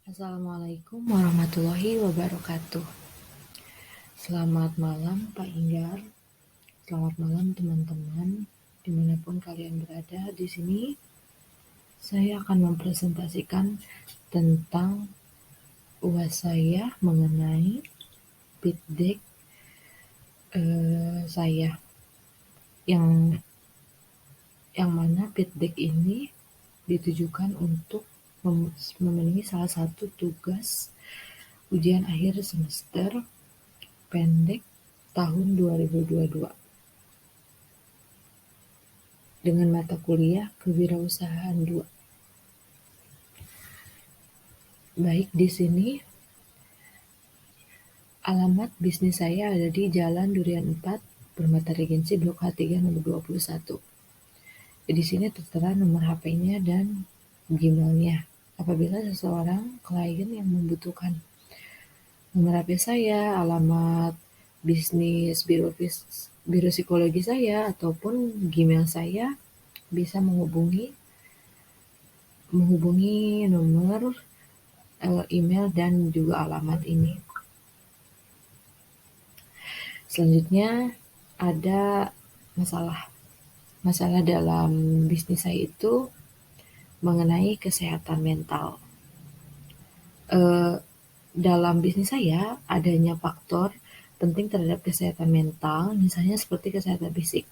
Assalamualaikum warahmatullahi wabarakatuh. Selamat malam Pak Inggar, selamat malam teman-teman, dimanapun kalian berada. Di sini saya akan mempresentasikan tentang UAS saya mengenai pitch deck saya, yang mana pitch deck ini ditujukan untuk memenuhi salah satu tugas ujian akhir semester pendek tahun 2022 dengan mata kuliah Kewirausahaan 2. Baik, di sini alamat bisnis saya ada di Jalan Durian 4, Permata Regensi, Blok H3 nomor 21. Di sini tertera nomor HP-nya dan Gmail-nya. Apabila seseorang klien yang membutuhkan nomor HP saya, alamat bisnis, biro psikologi saya, ataupun Gmail saya, bisa menghubungi nomor email dan juga alamat ini. Selanjutnya ada masalah dalam bisnis saya itu mengenai kesehatan mental. Dalam bisnis saya adanya faktor penting terhadap kesehatan mental, misalnya seperti kesehatan fisik.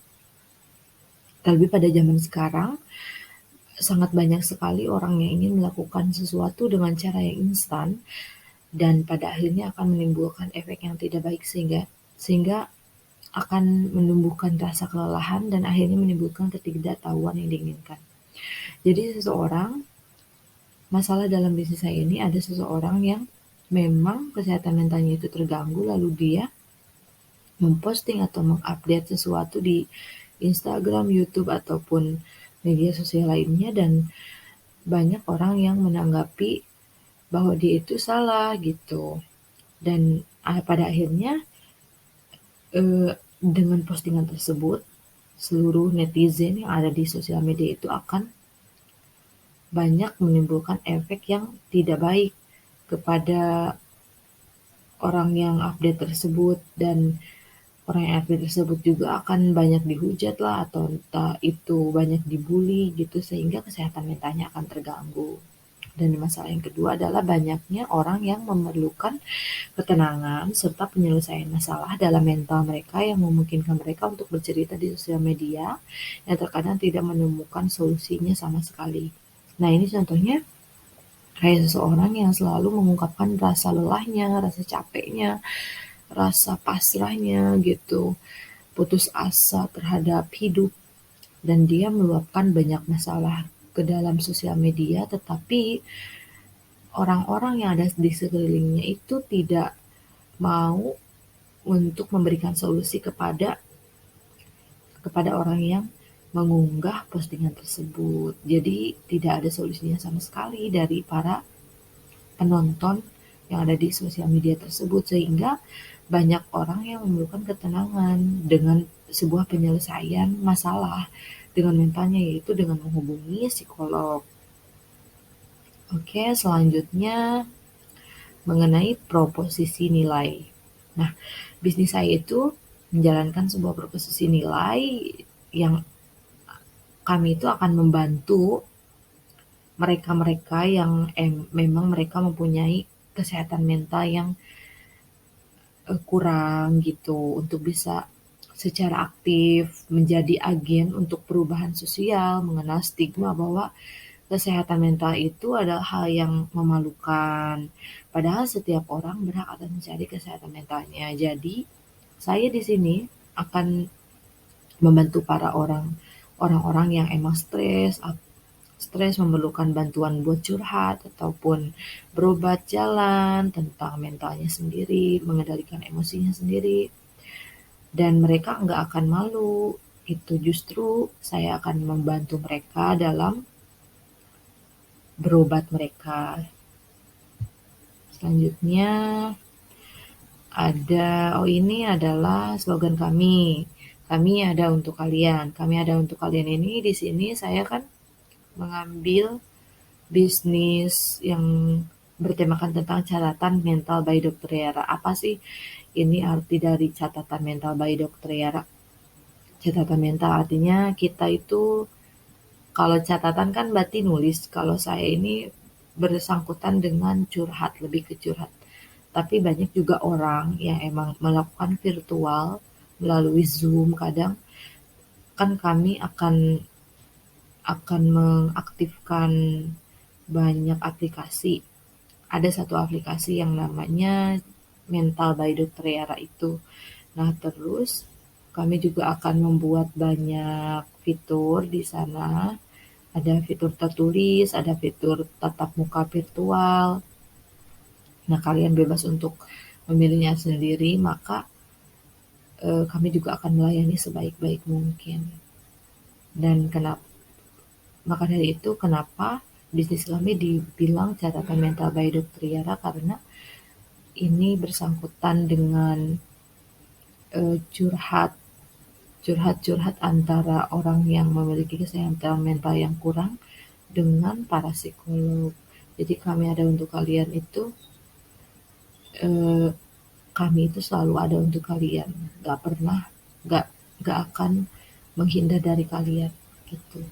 Terlebih pada zaman sekarang, sangat banyak sekali orang yang ingin melakukan sesuatu dengan cara yang instan dan pada akhirnya akan menimbulkan efek yang tidak baik sehingga akan menumbuhkan rasa kelelahan dan akhirnya menimbulkan ketidaktahuan yang diinginkan. Jadi masalah dalam bisnis saya ini ada seseorang yang memang kesehatan mentalnya itu terganggu, lalu dia memposting atau mengupdate sesuatu di Instagram, YouTube, ataupun media sosial lainnya, dan banyak orang yang menanggapi bahwa dia itu salah gitu. Dan pada akhirnya dengan postingan tersebut, seluruh netizen yang ada di sosial media itu akan banyak menimbulkan efek yang tidak baik kepada orang yang update tersebut, dan orang yang update tersebut juga akan banyak dihujat lah, atau entah itu banyak dibully gitu, sehingga kesehatan mentalnya akan terganggu. Dan masalah yang kedua adalah banyaknya orang yang memerlukan ketenangan serta penyelesaian masalah dalam mental mereka yang memungkinkan mereka untuk bercerita di sosial media yang terkadang tidak menemukan solusinya sama sekali. Nah, ini contohnya kayak seseorang yang selalu mengungkapkan rasa lelahnya, rasa capeknya, rasa pasrahnya gitu, putus asa terhadap hidup, dan dia meluapkan banyak masalah ke dalam sosial media, tetapi orang-orang yang ada di sekelilingnya itu tidak mau untuk memberikan solusi kepada orang yang mengunggah postingan tersebut. Jadi tidak ada solusinya sama sekali dari para penonton yang ada di sosial media tersebut, sehingga banyak orang yang memerlukan ketenangan dengan sebuah penyelesaian masalah dengan mentalnya, yaitu dengan menghubungi psikolog. Oke, selanjutnya mengenai proposisi nilai. Nah, bisnis saya itu menjalankan sebuah proposisi nilai yang kami itu akan membantu mereka-mereka yang memang mereka mempunyai kesehatan mental yang kurang gitu, untuk bisa secara aktif menjadi agen untuk perubahan sosial, mengenal stigma bahwa kesehatan mental itu adalah hal yang memalukan. Padahal setiap orang berhak atas mencari kesehatan mentalnya. Jadi, saya di sini akan membantu para orang-orang yang emang stres memerlukan bantuan buat curhat ataupun berobat jalan tentang mentalnya sendiri, mengendalikan emosinya sendiri, dan mereka nggak akan malu. Itu justru saya akan membantu mereka dalam berobat mereka. Selanjutnya ini adalah slogan kami. Kami ada untuk kalian. Kami ada untuk kalian ini di sini saya kan mengambil bisnis yang bertemakan tentang catatan mental by Dr. Yara. Apa sih ini arti dari catatan mental by Dr. Yara? Catatan mental artinya kita itu, kalau catatan kan berarti nulis, kalau saya ini bersangkutan dengan curhat, lebih ke curhat. Tapi banyak juga orang yang emang melakukan virtual melalui Zoom. Kadang kan kami akan mengaktifkan banyak aplikasi. Ada satu aplikasi yang namanya Mental by Dr. Yara itu. Nah, terus kami juga akan membuat banyak fitur di sana. Ada fitur tertulis, ada fitur tatap muka virtual. Nah, kalian bebas untuk memilihnya sendiri, maka kami juga akan melayani sebaik-baik mungkin. Dan maka dari itu kenapa bisnis kami dibilang catatan mental by Dr. Yara, karena ini bersangkutan dengan curhat curhat-curhat antara orang yang memiliki kesehatan mental yang kurang dengan para psikolog. Jadi kami ada untuk kalian itu, eh, kami itu selalu ada untuk kalian, gak pernah, gak gak akan menghindar dari kalian gitu.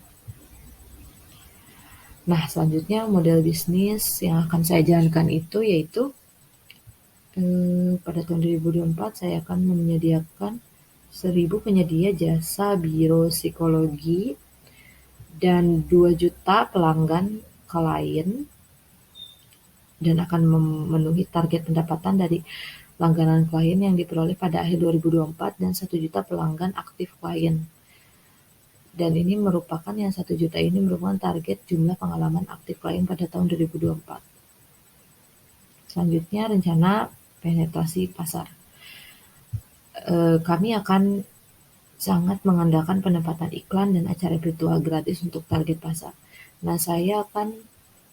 Nah, selanjutnya model bisnis yang akan saya jalankan itu yaitu pada tahun 2024 saya akan menyediakan 1.000 penyedia jasa biro psikologi dan 2 juta pelanggan klien, dan akan memenuhi target pendapatan dari langganan klien yang diperoleh pada akhir 2024 dan 1 juta pelanggan aktif klien. Dan ini merupakan yang 1 juta ini merupakan target jumlah pengalaman aktif klien pada tahun 2024. Selanjutnya rencana penetrasi pasar. Kami akan sangat mengandalkan penempatan iklan dan acara virtual gratis untuk target pasar. Nah, saya akan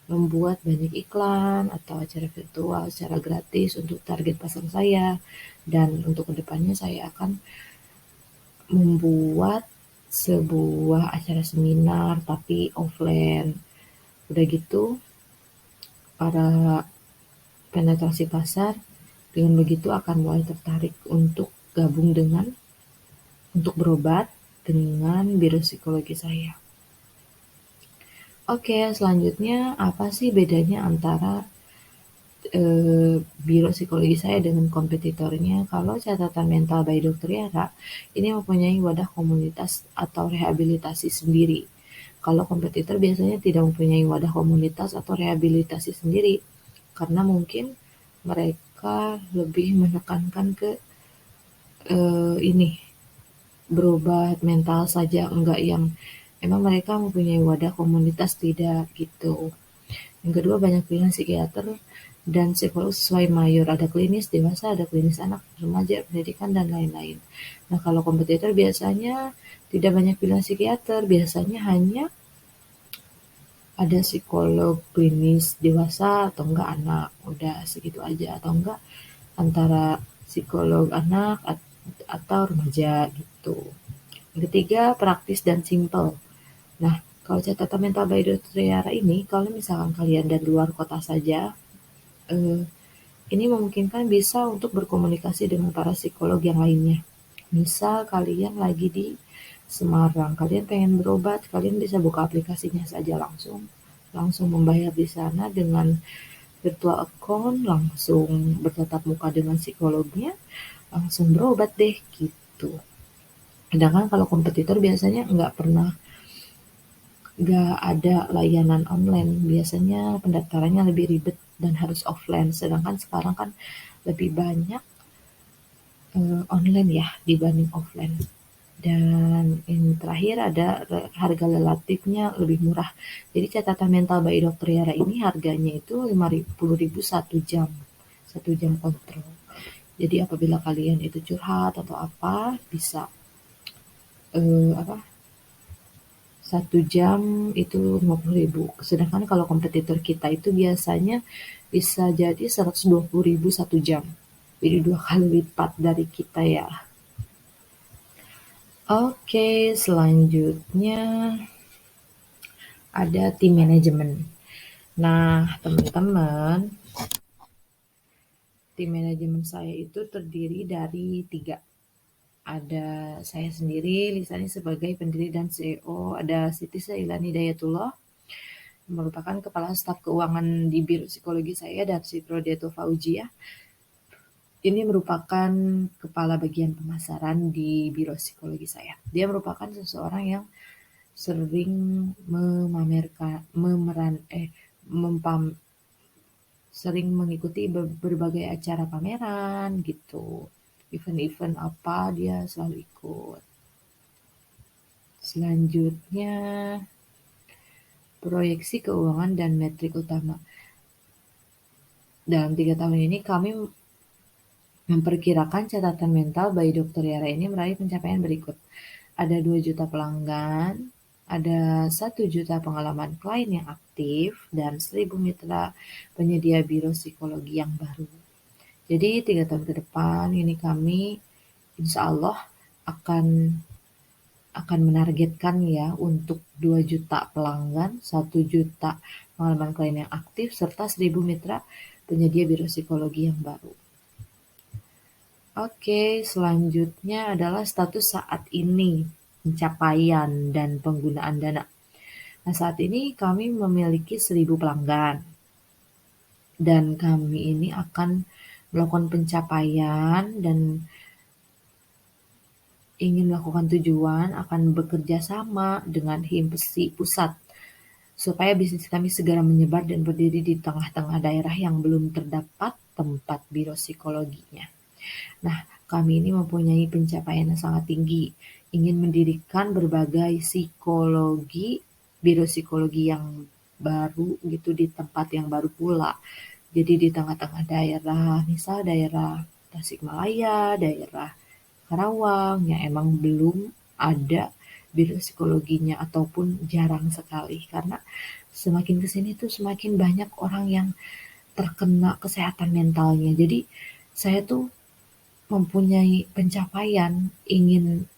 membuat banyak iklan atau acara virtual secara gratis untuk target pasar saya, dan untuk kedepannya saya akan membuat sebuah acara seminar tapi offline. Udah gitu, para penetrasi pasar dengan begitu akan mulai tertarik untuk gabung untuk berobat dengan biro psikologi saya. Oke, selanjutnya apa sih bedanya antara biro psikologi saya dengan kompetitornya? Kalau catatan mental by Dr. Yara ini mempunyai wadah komunitas atau rehabilitasi sendiri. Kalau kompetitor biasanya tidak mempunyai wadah komunitas atau rehabilitasi sendiri, karena mungkin mereka lebih menekankan ke ini berobat mental saja, enggak yang emang mereka mempunyai wadah komunitas, tidak gitu. Yang kedua, banyak pilihan psikiater dan psikolog sesuai mayor. Ada klinis dewasa, ada klinis anak, remaja, pendidikan, dan lain-lain. Nah, kalau kompetitor biasanya tidak banyak pilihan psikiater. Biasanya hanya ada psikolog klinis dewasa atau enggak anak. Udah segitu aja. Atau enggak antara psikolog anak atau remaja gitu. Yang ketiga, praktis dan simple. Nah, kalau catatan mental by Dr. Yara ini, kalau misalkan kalian dari luar kota saja, eh, ini memungkinkan bisa untuk berkomunikasi dengan para psikolog yang lainnya. Misal kalian lagi di Semarang, kalian pengen berobat, kalian bisa buka aplikasinya saja langsung membayar di sana dengan virtual account, langsung bertatap muka dengan psikolognya, langsung berobat deh gitu. Sedangkan kalau kompetitor biasanya nggak ada layanan online, biasanya pendaftarannya lebih ribet dan harus offline. Sedangkan sekarang kan lebih banyak online ya dibanding offline. Dan yang terakhir ada harga relatifnya lebih murah. Jadi catatan mental by Dr. Yara ini harganya itu 50.000 satu jam kontrol. Jadi apabila kalian itu curhat atau apa, bisa apa 1 jam itu 50.000. Sedangkan kalau kompetitor kita itu biasanya bisa jadi 120.000 1 jam. Jadi 2 kali lipat dari kita ya. Oke, selanjutnya ada tim manajemen. Nah, teman-teman, tim manajemen saya itu terdiri dari 3. Ada saya sendiri, Lisani sebagai pendiri dan CEO, ada Siti Sailani Dayatullah, merupakan Kepala Staf Keuangan di Biro Psikologi saya, dan Sitrodeto Faujiah. Ini merupakan Kepala Bagian Pemasaran di Biro Psikologi saya. Dia merupakan seseorang yang sering sering mengikuti berbagai acara pameran gitu. Event-event apa dia selalu ikut. Selanjutnya, proyeksi keuangan dan metrik utama. Dalam 3 tahun ini kami memperkirakan catatan mental by Dr. Yara ini meraih pencapaian berikut. Ada 2 juta pelanggan, ada 1 juta pengalaman klien yang aktif, dan 1.000 mitra penyedia biro psikologi yang baru. Jadi 3 tahun ke depan ini kami insya Allah akan menargetkan ya untuk 2 juta pelanggan, 1 juta pengalaman klien yang aktif, serta 1.000 mitra penyedia biro psikologi yang baru. Oke, selanjutnya adalah status saat ini, pencapaian dan penggunaan dana. Nah, saat ini kami memiliki 1.000 pelanggan. Dan kami ini akan melakukan pencapaian dan ingin melakukan tujuan, akan bekerja sama dengan Himpesi Pusat supaya bisnis kami segera menyebar dan berdiri di tengah-tengah daerah yang belum terdapat tempat biro psikologinya. Nah, kami ini mempunyai pencapaian yang sangat tinggi, ingin mendirikan berbagai biro psikologi yang baru gitu di tempat yang baru pula. Jadi di tengah-tengah daerah, misal daerah Tasikmalaya, daerah Karawang yang emang belum ada biro psikologinya ataupun jarang sekali, karena semakin kesini tuh semakin banyak orang yang terkena kesehatan mentalnya. Jadi saya tuh mempunyai pencapaian, ingin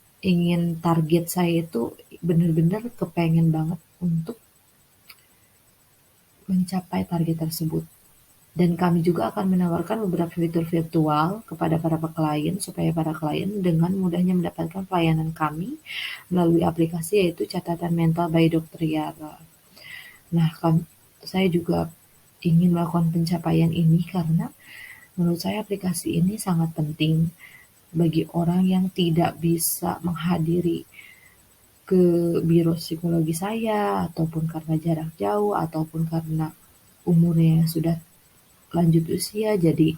target saya itu benar-benar kepengen banget untuk mencapai target tersebut. Dan kami juga akan menawarkan beberapa fitur virtual kepada para klien supaya para klien dengan mudahnya mendapatkan pelayanan kami melalui aplikasi yaitu Catatan Mental by Dr. Yara. Nah, saya juga ingin melakukan pencapaian ini karena menurut saya aplikasi ini sangat penting bagi orang yang tidak bisa menghadiri ke biro psikologi saya, ataupun karena jarak jauh, ataupun karena umurnya yang sudah lanjut usia, jadi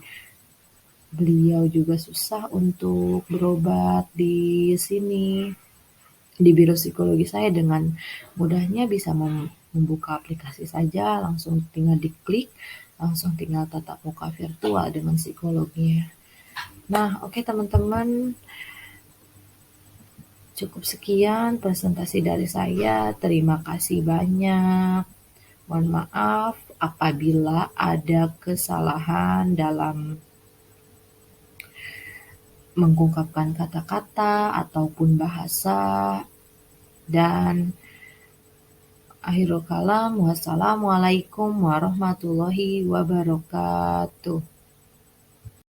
beliau juga susah untuk berobat di sini, di biro psikologi saya. Dengan mudahnya bisa membuka aplikasi saja, langsung tinggal diklik, langsung tinggal tatap muka virtual dengan psikolognya. Nah, oke teman-teman, cukup sekian presentasi dari saya. Terima kasih banyak. Mohon maaf apabila ada kesalahan dalam mengungkapkan kata-kata ataupun bahasa. Dan akhirul kalam, wassalamualaikum warahmatullahi wabarakatuh.